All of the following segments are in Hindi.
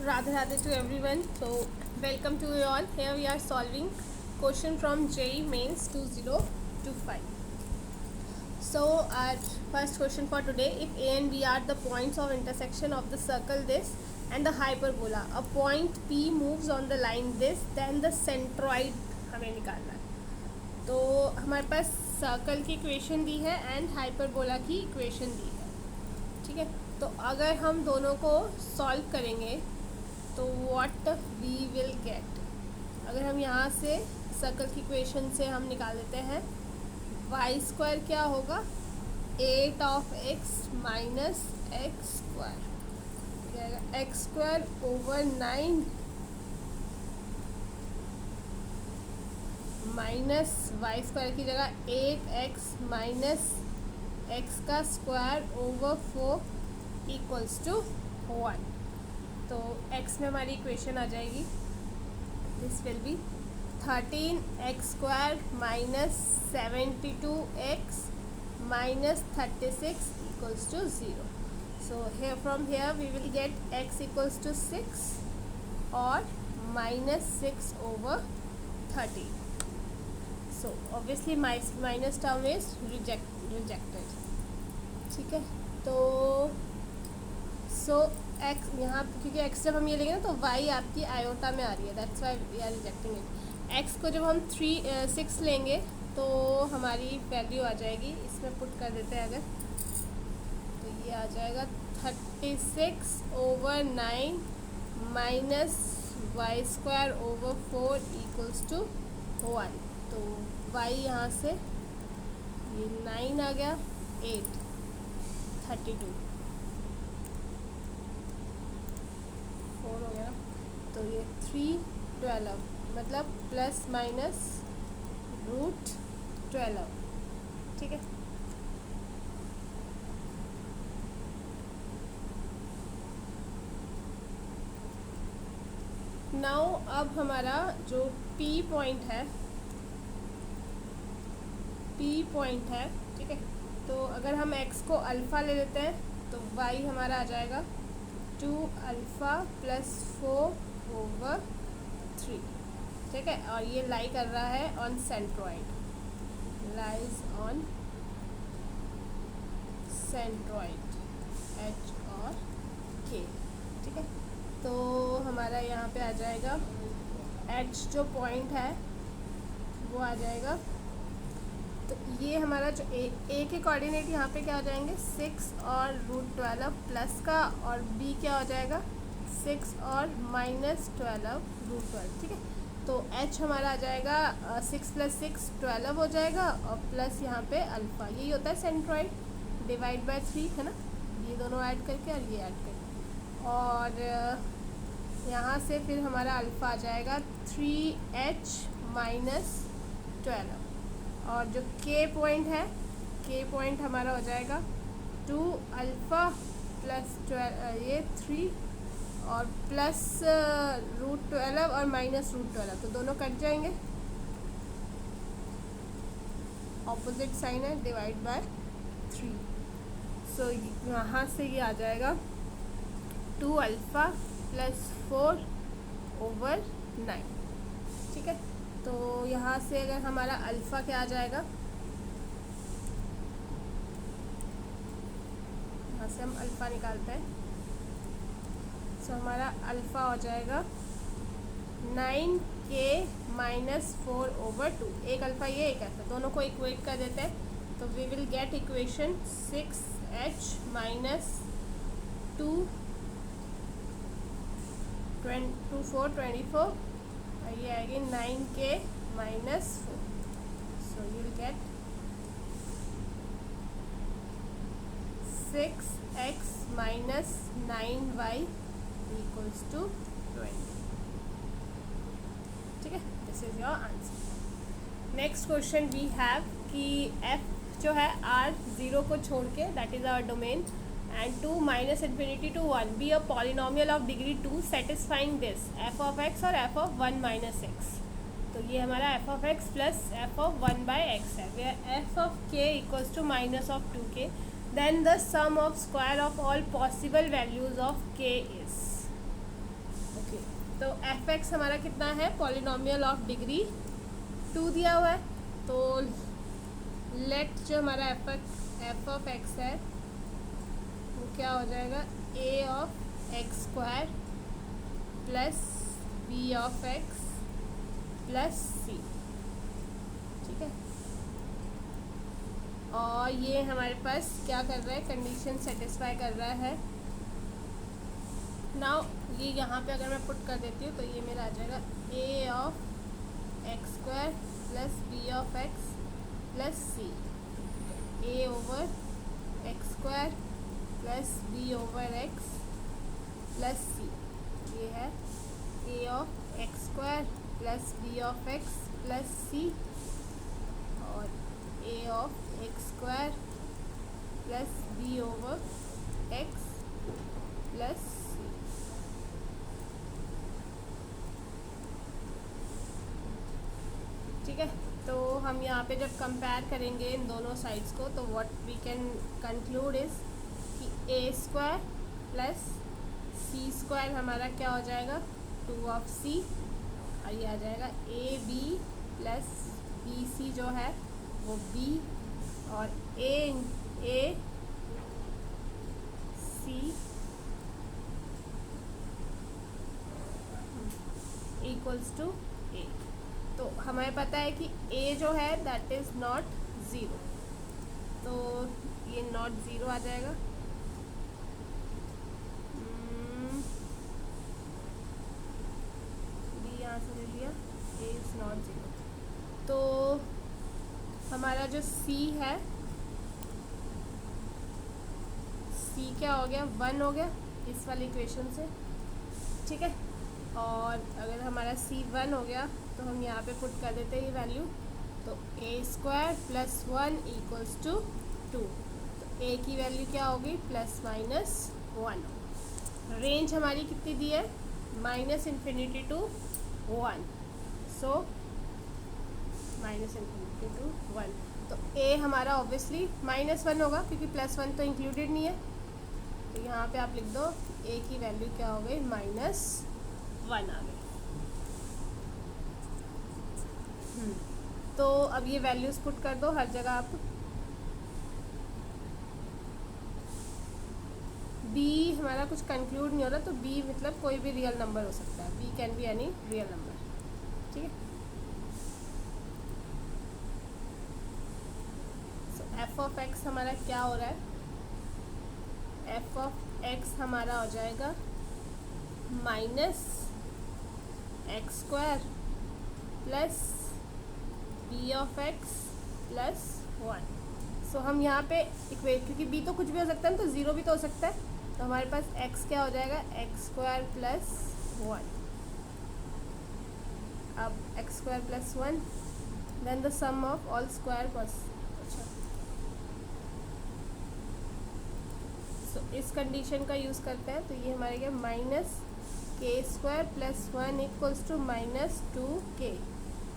Radhe Radhe to everyone. So welcome to you all. Here we are solving question from JEE Mains 2025. So our first question for today: if A and B are the points of intersection of the circle this and the hyperbola, a point P moves on the line this, then the centroid हमें निकालना है. तो हमारे पास सर्कल की इक्वेशन दी है एंड हाइपरबोला की इक्वेशन दी है. ठीक है, तो अगर हम दोनों को सॉल्व करेंगे तो व्हाट वी विल गेट. अगर हम यहाँ से सर्कल की इक्वेशन से हम निकाल देते हैं वाई स्क्वायर क्या होगा 8 of x minus x square, x square over 9 minus y square की जगह 8x माइनस एक्स का स्क्वायर ओवर 4 इक्वल्स टू 1. तो x में हमारी इक्वेशन आ जाएगी. This will be 13x square minus 72x minus 36 equals to 0. So here from here we will get x equals to 6 और minus 6 over 13. So obviously minus term is rejected. ठीक है, तो x यहाँ क्योंकि x जब हम ये लेंगे ना तो y आपकी आयोटा में आ रही है, that's why we are rejecting it. x को जब हम 6 लेंगे तो हमारी वैल्यू आ जाएगी, इसमें पुट कर देते हैं अगर, तो ये आ जाएगा 36 over 9 minus y square over 4 equals to 1. तो y यहाँ से ये 9 आ गया, 8 32 4 हो गया, तो ये 3 12 मतलब प्लस माइनस रूट 12. ठीक है, नाउ अब हमारा जो P पॉइंट है, ठीक है, तो अगर हम x को अल्फ़ा ले लेते हैं तो y हमारा आ जाएगा 2 अल्फ़ा प्लस 4 ओवर 3. ठीक है, और ये लाई कर रहा है on centroid, lies on centroid h और k. ठीक है, तो हमारा यहाँ पे आ जाएगा h जो पॉइंट है वो आ जाएगा. तो ये हमारा जो ए के कोऑर्डिनेट यहाँ पे क्या हो जाएंगे 6 और रूट 12 प्लस का, और बी क्या हो जाएगा 6 और माइनस 12 रूट 12. ठीक है, तो एच हमारा आ जाएगा 6 प्लस 6 12 हो जाएगा, और प्लस यहाँ पे अल्फ़ा, यही होता है सेंट्रॉइड, डिवाइड बाय 3 है ना, ये दोनों ऐड करके और ये ऐड करके, और यहाँ से फिर हमारा अल्फ़ा आ जाएगा 3h माइनस 12, और जो के पॉइंट है, के पॉइंट हमारा हो जाएगा 2 अल्फ़ा प्लस 12 ये 3 और प्लस रूट 12 और माइनस रूट 12, तो दोनों कट जाएंगे, ऑपोजिट साइन है, डिवाइड बाय 3. सो यहाँ से ये आ जाएगा 2 अल्फ़ा प्लस 4 ओवर 9. ठीक है, तो यहाँ से अगर हमारा अल्फ़ा क्या आ जाएगा, यहाँ से हम अल्फ़ा निकालते हैं, सो हमारा अल्फ़ा हो जाएगा 9k माइनस 4 ओवर 2. एक अल्फ़ा ये एक ऐसा, दोनों को इक्वेट कर देते हैं, तो we will get equation 6h minus 2 4 24, ये आएगी 9k minus 4. So you will get 6x minus 9y equals to 20. ठीक है, this is your answer. Next question we have कि f जो है r 0 को छोड़ के, that is our domain, and 2 minus infinity to 1 be a polynomial of degree 2 satisfying this f of x और f of 1 minus x. तो ये हमारा f of x plus f of 1 by x है, where f of k equals to minus of 2k, then the sum of square of all possible values of k is. तो एफ एक्स हमारा कितना है, पॉलिनोमियल ऑफ डिग्री 2 दिया हुआ है। तो लेट जो हमारा एफ ऑफ एक्स है वो क्या हो जाएगा, a of x square plus B of x plus c. ठीक है, और ये हमारे पास क्या कर रहा है, कंडीशन सेटिस्फाई कर रहा है। नाउ ये यहाँ पे अगर मैं पुट कर देती हूँ तो ये मेरा आ जाएगा a of x square plus B of x plus c, a over x square plus b over x plus c. ये है a of x square plus B of x plus c, और a of x square plus b over x plus c. ठीक है, तो हम यहाँ पे जब कंपेयर करेंगे इन दोनों साइड्स को तो what we can conclude is कि A square plus C square हमारा क्या हो जाएगा, 2 ऑफ सी, और ये आ जाएगा A B plus B C जो है वो बी, और ए सी इक्वल्स टू ए। तो हमें पता है कि a जो है दैट इज़ नॉट ज़ीरो, तो ये नॉट ज़ीरो आ जाएगा। b यहाँ से ले लिया, a इज़ नॉट ज़ीरो। तो हमारा जो c है, c क्या हो गया, 1 हो गया इस वाली इक्वेशन से। ठीक है, और अगर हमारा c 1 हो गया तो हम यहाँ पे पुट कर देते हैं ये वैल्यू, तो ए स्क्वायर प्लस 1 इक्वल्स टू 2। तो ए की वैल्यू क्या होगी, प्लस माइनस 1। रेंज हमारी कितनी दी है, -infinity to 1, so -infinity to 1। तो ए हमारा ऑब्वियसली -1 होगा क्योंकि +1 तो इंक्लूडेड नहीं है। तो यहाँ पे आप लिख दो ए की वैल्यू क्या हो गई, -1 आ गई। तो अब ये वैल्यूज़ पुट कर दो हर जगह आप। b हमारा कुछ कंक्लूड नहीं हो रहा, तो b मतलब कोई भी रियल नंबर हो सकता है, b can be any real number. ठीक है, सो f ऑफ x हमारा क्या हो रहा है, f ऑफ x हमारा हो जाएगा -x square plus B of x plus 1। So हम यहाँ पे इक्वेट, क्योंकि b तो कुछ भी हो सकता है तो 0 भी तो हो सकता है, तो हमारे पास x क्या हो जाएगा, एक्स स्क्वायर प्लस 1। अब x square plus 1 then the sum of all square plus. अच्छा, सो इस कंडीशन का यूज़ करते हैं, तो ये हमारे क्या, -k square plus 1 equals to -2k।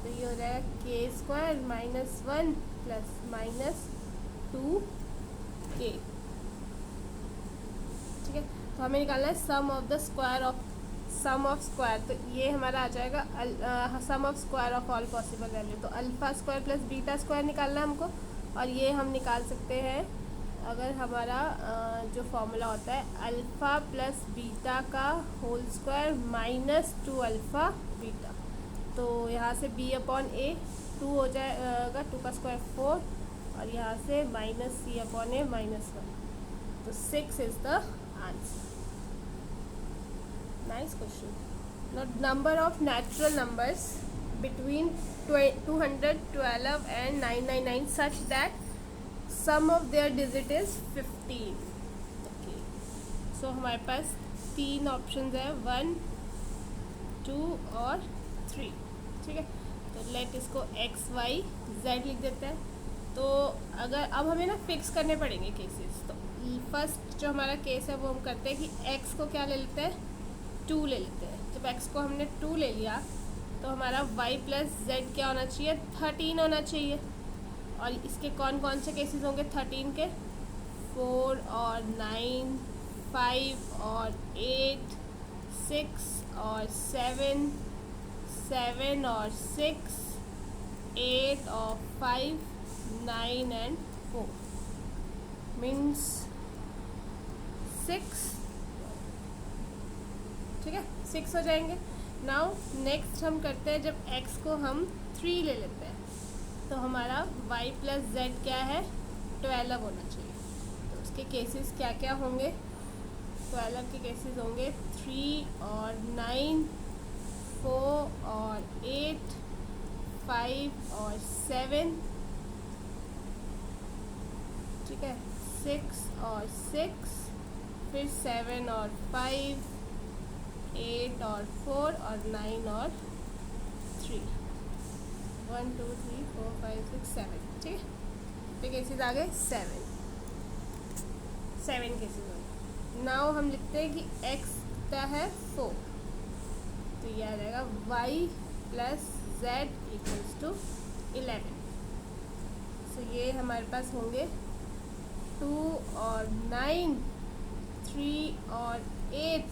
तो ये हो जाएगा k स्क्वायर -1 प्लस -2k। ठीक है, तो हमें निकालना है sum of the square of sum of square. तो ये हमारा आ जाएगा sum of square of all possible value. तो alpha square plus beta square निकालना है हमको, और ये हम निकाल सकते हैं अगर हमारा जो फॉर्मूला होता है अल्फ़ा प्लस बीटा का होल स्क्वायर -2 अल्फ़ा बीटा। तो यहाँ से b/a 2 हो जाएगा, 2 का स्क्वायर 4, और यहाँ से -c/a -1। तो 6 is the answer. Nice question. Now number of natural numbers between 212 and 999 such that sum of their digit is 15। Okay, सो हमारे पास 3 ऑप्शन है, 1, 2 और 3। ठीक है, तो लेट इसको x, y, z लिख देते हैं। तो अगर अब हमें ना फिक्स करने पड़ेंगे केसेस। तो फर्स्ट जो हमारा केस है वो हम करते हैं कि x को क्या ले लेते हैं, 2 ले लेते हैं। जब x को हमने 2 ले लिया तो हमारा y प्लस z क्या होना चाहिए, 13 होना चाहिए। और इसके कौन कौन से केसेस होंगे 13 के, 4 और 9, 5 और 8, 6 और 7, 7 और 6, 8 और 5, 9 and 4 मीन्स 6। ठीक है, 6 हो जाएंगे। नाउ नेक्स्ट हम करते हैं, जब x को हम 3 ले लेते हैं तो हमारा y प्लस z क्या है, 12 होना चाहिए। तो उसके केसेस क्या क्या होंगे, 12 के केसेस होंगे 3 और 9, 4 और 8, 5 और 7, ठीक है, 6 और 6, फिर 7 और 5, 8 और 4 और 9 और 3, 1 2 3 4 5 6 7, ठीक है। तो केसेस आ गए 7 केसेस हो गए। नाउ हम लिखते हैं कि x कितना है 4, तो ये आ जाएगा y plus z equals to 11। So ये हमारे पास होंगे 2 और 9, 3 और 8,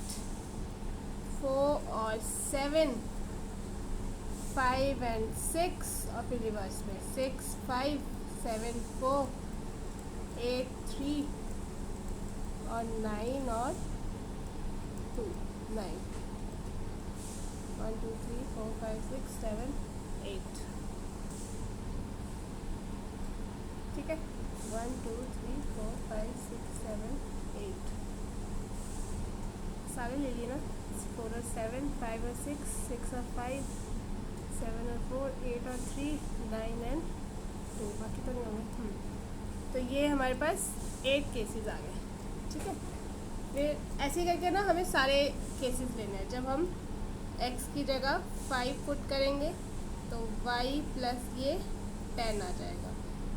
4 और 7, 5 and 6 और फिर रिवर्स में 6 5 7 4 8 3 और 9 और 2 9, 1 2 3 4 5 6 7 8, ठीक है, 1 2 3 4 5 6 7 8 सारे ले लिए ना, 4 और 7, 5 और 6, 6 और 5, 7 और 4, 8 और 3, 9 and 2, बाकी तो नहीं होंगे। तो ये हमारे पास 8 केसेस आ गए, ठीक है। फिर ऐसे करके ना हमें सारे केसेस लेने हैं। जब हम x की जगह 5 पुट करेंगे तो y प्लस ये 10 आ जाएगा।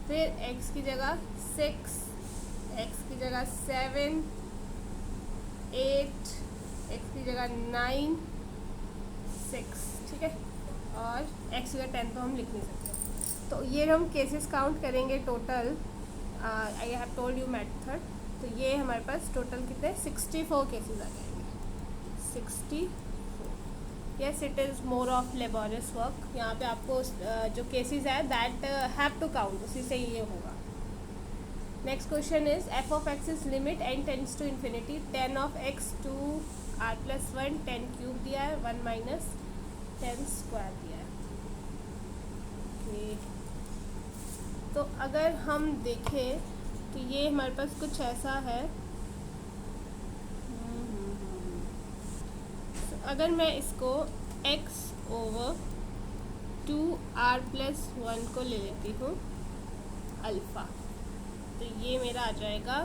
फिर x की जगह 6, x की जगह 7, 8, x की जगह 9, 6, ठीक है, और x की जगह 10 तो हम लिख नहीं सकते। तो ये हम केसेस काउंट करेंगे total, I have told you method. तो ये हमारे पास टोटल कितने 64 केसेस आ जाएंगे, 64। Yes, it is more of laborious work. यहाँ पे आपको जो केसेस है दैट हैव टू काउंट, उसी से ये होगा। Next question is f of x is limit n tends to infinity 10 of x to r plus 1, 10 cube दिया है, 1 माइनस 10 स्क्वायर दिया है। ओके, तो अगर हम देखें तो ये हमारे पास कुछ ऐसा है। तो अगर मैं इसको x ओवर 2r प्लस 1 को ले लेती हूँ अल्फ़ा, तो ये मेरा आ जाएगा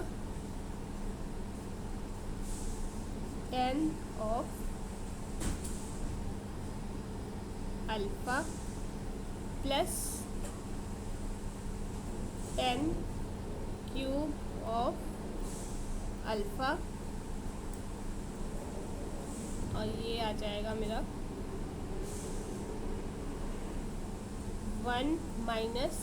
10 of alpha plus 10 cube of alpha, और ये आ जाएगा मेरा 1 minus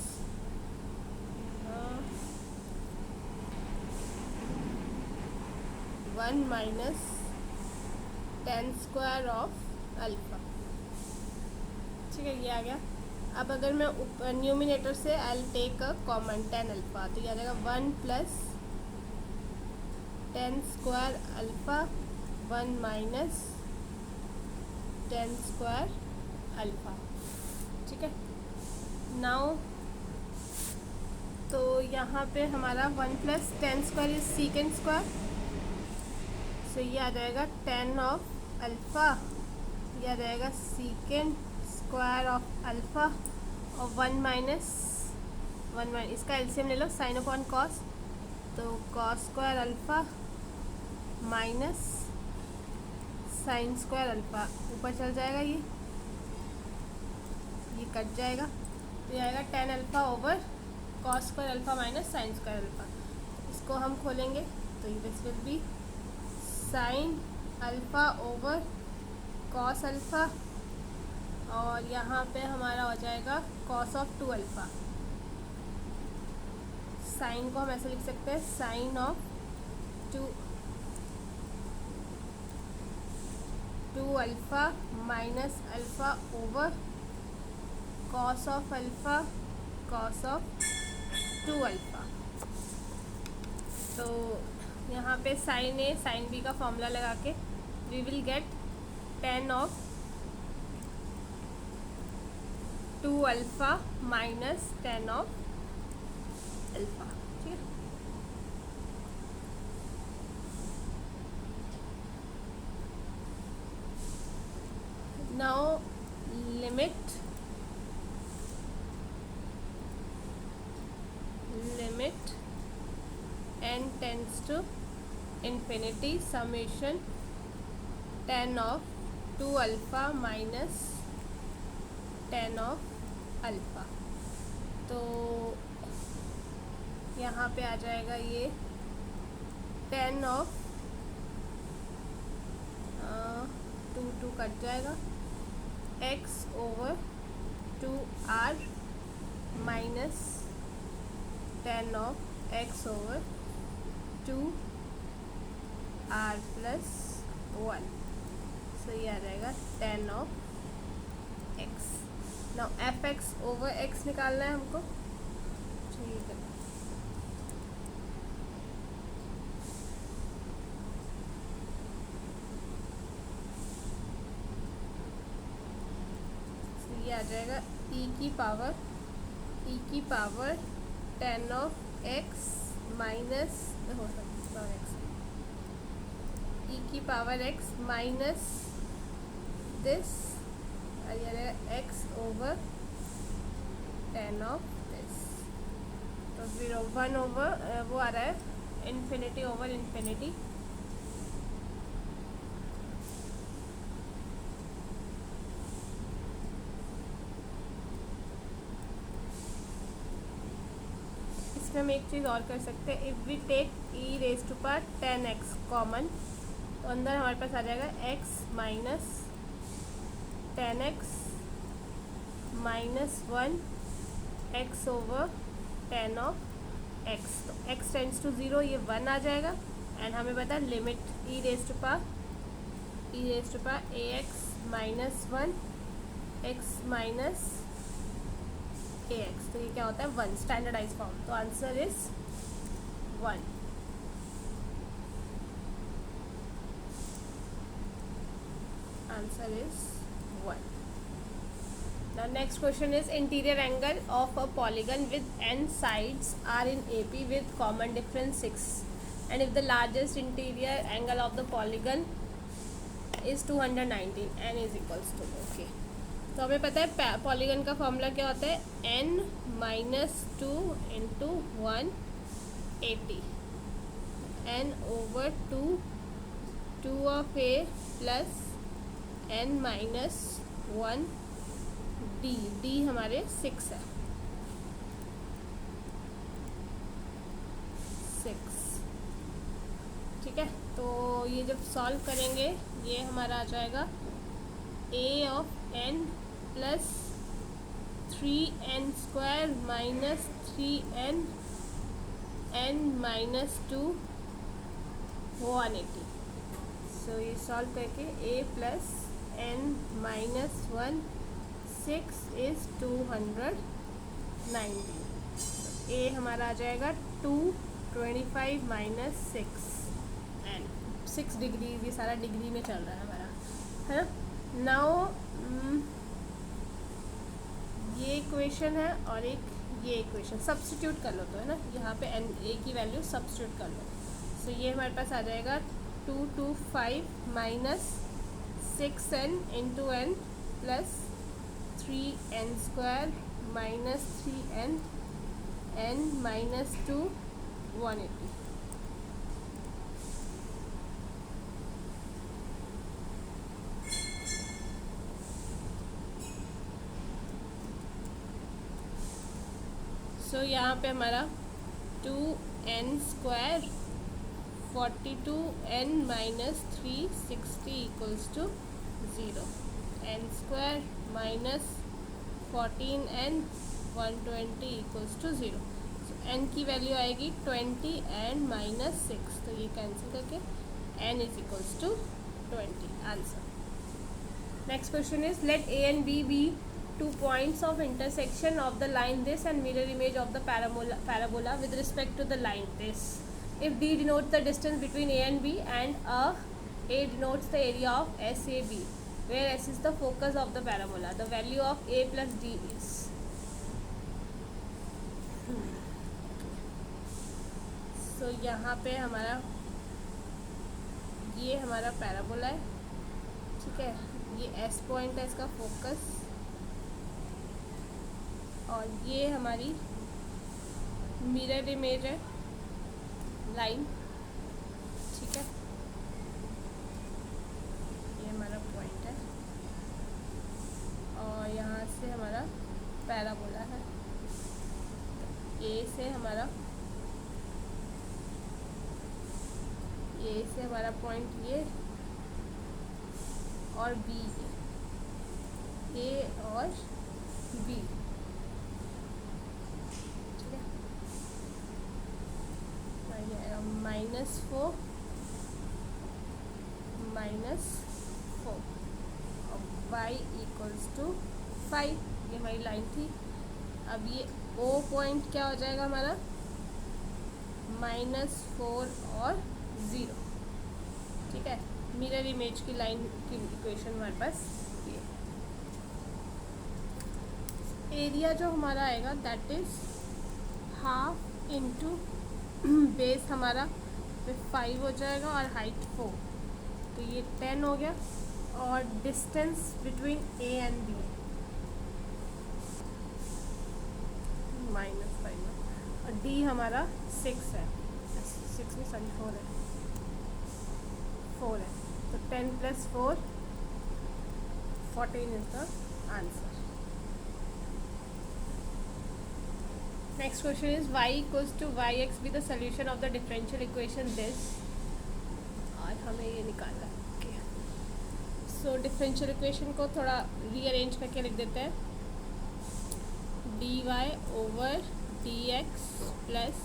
1 minus 10 square of alpha, ठीक है, ये आ गया। अब अगर मैं न्यूमिनेटर से I take a common 10 alpha, तो ये आ जाएगा 1 plus 10 square alpha, 1 minus 10 square alpha, ठीक है। नाउ तो यहाँ पे हमारा 1 plus 10 square is secant square, so ये आ जाएगा 10 ऑफ अल्फ़ा, ये आ जाएगा सीकेंड स्क्वायर ऑफ अल्फ़ा, और 1 माइनस इसका एलसीएम ले लो, साइन अपॉन कॉस, तो cos square alpha minus sine square alpha, ऊपर चल जाएगा, ये कट जाएगा, तो ये आएगा 10 alpha over cos square alpha minus sine square alpha. इसको हम खोलेंगे तो this will B sine alpha over cos alpha, और यहाँ पे हमारा हो जाएगा कॉस ऑफ 2 अल्फ़ा। साइन को हम ऐसे लिख सकते हैं, sine of 2 2 alpha minus alpha over cos of alpha cos of 2 alpha. तो यहाँ पे साइन ए साइन बी का फॉर्मूला लगा के we will get tan of 2 alpha minus tan of alpha. ठीक है, now limit n tends to infinity summation tan of 2 alpha minus tan of alpha. तो यहाँ पे आ जाएगा ये tan ऑफ 2 कट जाएगा x over 2r minus tan of x over 2r plus 1। सो ये आ जाएगा tan of x। Now F x over x निकालना है हमको। ठीक है, so ये आ जाएगा e की power tan of x minus हो सकता है x e की power x minus this x over tan of this. तो 1 ओवर वो आ रहा है इन्फिनिटी ओवर इन्फिनिटी। इसमें हम एक चीज़ और कर सकते हैं, if we take e raise to power 10x common, तो अंदर हमारे पास आ जाएगा x minus 10x minus 1 x over tan of x। तो x टेंड्स टू 0, ये 1 आ जाएगा। एंड हमें पता है limit e raise to power ax minus 1 x minus ax। तो ये क्या होता है 1, स्टैंडर्डाइज फॉर्म। तो answer is 1। Answer is 1। Now next question is interior angle of a polygon with n sides are in AP with common difference 6, and if the largest interior angle of the polygon is 219, n is equals to okay। तो हमें पता है पॉलीगन का फॉर्मूला क्या होता है n minus 2 into 180 n over 2 of a plus n minus 1 d हमारे 6 है 6। ठीक है, तो ये जब सॉल्व करेंगे ये हमारा आ जाएगा a of n plus 3n square minus 3n n minus 2 180। सो ये सॉल्व करके a plus n minus 1 6 is 219। a हमारा आ जाएगा 225 माइनस 6 n 6 डिग्री। ये सारा डिग्री में चल रहा है हमारा, है ना। नाउ ये इक्वेशन है और एक ये इक्वेशन सब्स्टिट्यूट कर लो, तो है ना यहाँ पे n a की वैल्यू सब्स्टिट्यूट कर लो। सो ये हमारे पास आ जाएगा 225 minus 6n into n plus 3n square minus 3n n minus 2 180। So यहाँ पे हमारा 2n square 42n minus 360 equals to 0, n square minus 14n 120 equals to 0। So n की वैल्यू आएगी 20 एंड माइनस 6, तो ये कैंसिल करके n is equals to 20 answer. Next question is, let A and B be 2 points of intersection of the line this and mirror image of the parabola with respect to the line this. If D denotes the distance between A and B and A denotes the area of SAB, where S is the focus of the parabola, the value of A plus D is. So यहाँ पे हमारा ये हमारा पैराबोला है, ठीक है, ये एस पॉइंट है इसका फोकस, और ये हमारी मिरर इमेज है लाइन, ठीक है, ये हमारा पॉइंट है और यहाँ से हमारा पैराबोला है, ए से हमारा पॉइंट ये और बी, ए और बी, ठीक है, ये आएगा -4 और y = 5, ये हमारी लाइन थी। अब ये O पॉइंट क्या हो जाएगा हमारा, -4 और 0, ठीक है। मिरर इमेज की लाइन की इक्वेशन हमारे पास ये। एरिया जो हमारा आएगा that is half into base हमारा 5 हो जाएगा और हाइट 4, तो ये 10 हो गया, और distance between A and B -5 और D हमारा 6 है, 4 है, तो 10 + 4 14 is the answer. Next question is, y = yx be the solution of the differential equation this, और हमें ये निकालना है। सो डिफरेंशियल इक्वेशन को थोड़ा रीअरेंज करके लिख देते हैं, dy/dx plus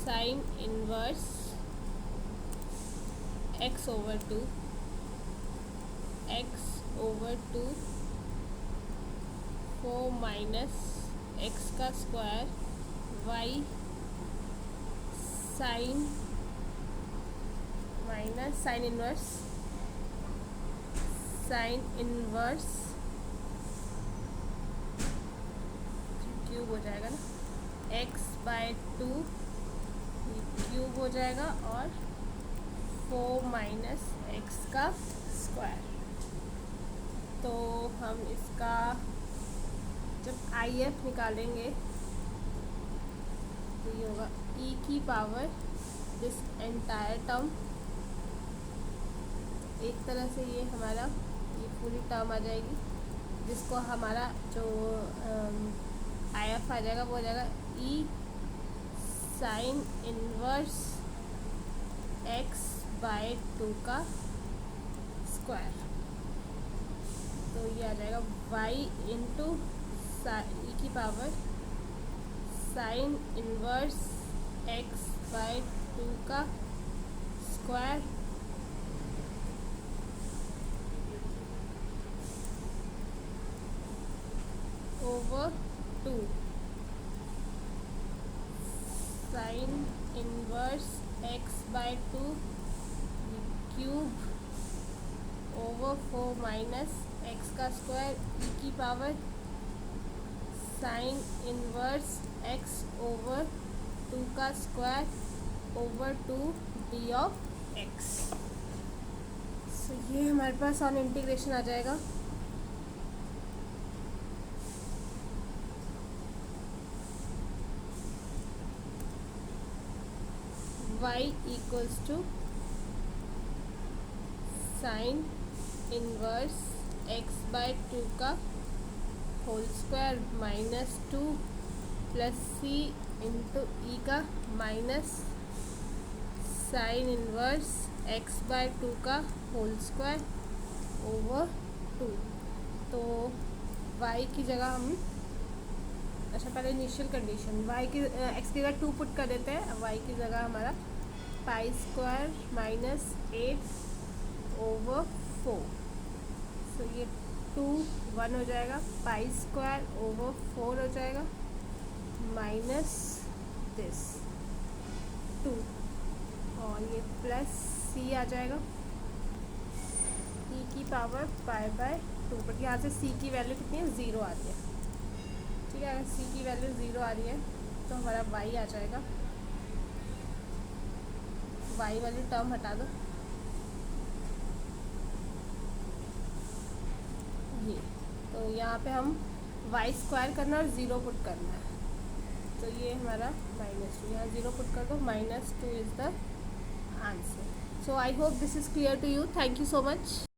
sign inverse x/2 4 minus x का square y sine inverse cube हो जाएगा ना, x/2 क्यूब हो जाएगा और 4 माइनस x का स्क्वायर। तो हम इसका जब IF निकालेंगे तो ये होगा e⁻, दिस एंटायर टर्म, एक तरह से ये हमारा ये पूरी टर्म आ जाएगी, जिसको हमारा जो IF आ जाएगा वो हो जाएगा e साइन इनवर्स x/2 का स्क्वायर, तो ये आ जाएगा y into e⁻ sign inverse x/2 का square over 2 sign inverse x/2 cube over 4 minus x का square e⁻ sign inverse x/2 का square over 2d of x। सो ये हमारे पास ऑन इंटीग्रेशन आ जाएगा, y = साइन इनवर्स x/2 का whole square -2 plus c into e का माइनस साइन इनवर्स x/2 का होल स्क्वायर ओवर 2। तो y की जगह हम पहले इनिशियल कंडीशन y की x की जगह 2 पुट कर देते हैं, y की जगह हमारा π² -8/4 ये 2 1 हो जाएगा, पाई स्क्वायर ओवर 4 हो जाएगा, माइनस दिस 2, और ये प्लस c आ जाएगा, e की पावर पाई बाय 2। बट यहाँ से c की वैल्यू कितनी है, 0 आती है। ठीक है, अगर c की वैल्यू 0 आ रही है तो हमारा y आ जाएगा, y वाली टर्म हटा दो, ये तो यहाँ पे हम वाई स्क्वायर करना और 0 पुट करना है, तो ये हमारा -2, यहाँ 0 पुट कर दो, -2 is the answer. So I hope this is clear to you. Thank you so much.